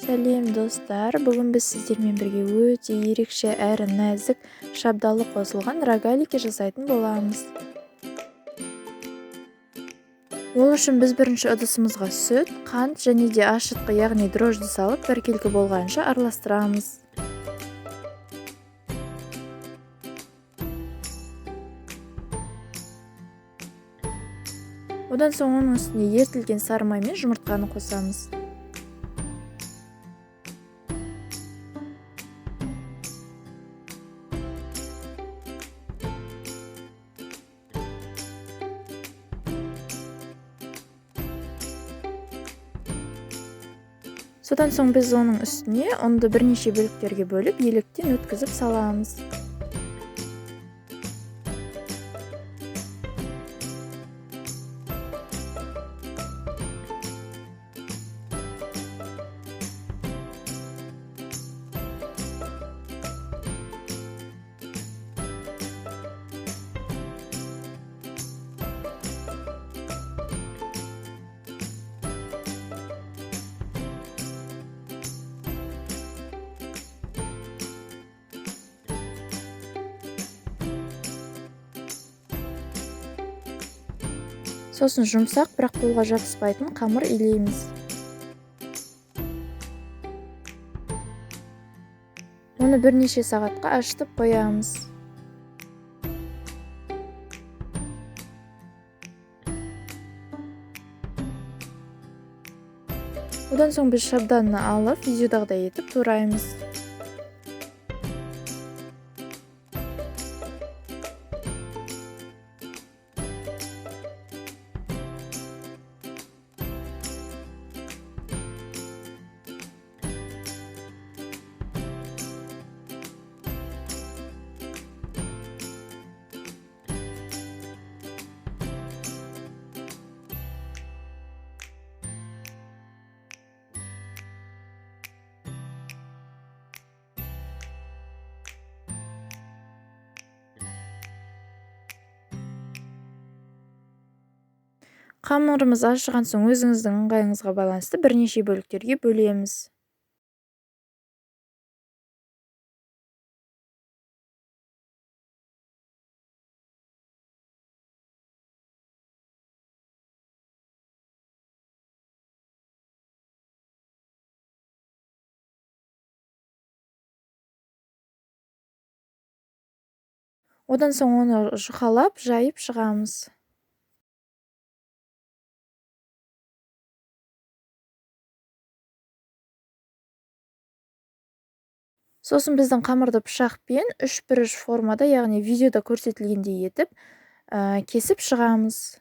Сәлем достар, бүгін біз сіздермен бірге өте ерекше әрі нәзік шабдалы қосылған рогалики жасайтын боламыз. Ол үшін біз бірінші ыдысымызға сүт, қант және де ашытқы, яғни дрожжи салып, біркелкі болғанша араластырамыз. Одан соң оның үстіне ерітілген сары май мен жұмыртқаны қосамыз. Содан соң біз оның үстіне ұнды бірнеше бөліктерге бөліп, електен өткізіп саламыз. Сосын жұмсақ, бірақ қолға жабыспайтын қамыр илейміз. Оны бірнеше сағатқа ашытып қоямыз. Одан соң біз шабданны алып, видеодағыдай етіп тураймыз. Қамырымыз ашыған соң өзіңіздің ыңғайыңызға байланысты бірнеше бөліктерге бөлеміз. Одан соң оны жұқалап, жайып шығамыз. Сосын біздің қамырды пышақпен үш бұрыш формада, яғни видеода көрсетілгендей етіп, кесіп шығамыз.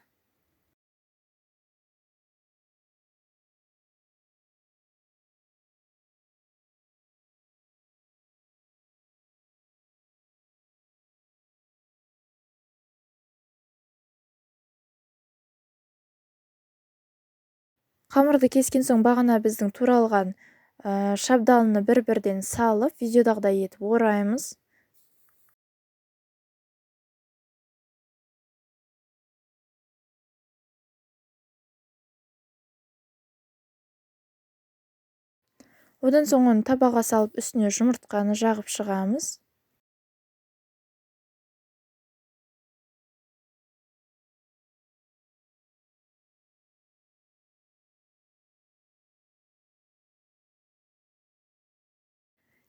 Қамырды кескен соң бағана біздің туралған шабдалыны бір-бірден салып, видеодағыдай етіп ораймыз. Одан соң оны табаға салып, үстіне жұмыртқаны жағып шығамыз.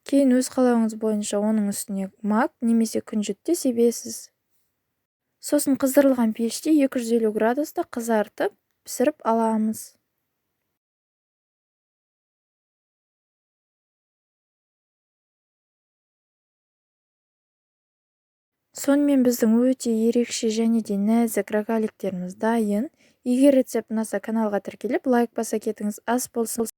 Кейін өз қалауыңыз бойынша оның үстіне мак немесе күнжіт те себесіз. Сосын қыздырылған пеште 250 градуста қызартып, пісіріп аламыз. Сонымен біздің өте ерекше және де нәзік рогаликтеріміз дайын. Егер рецепт ұнаса, каналға тіркеліп, лайк баса кетіңіз. Ас болсын.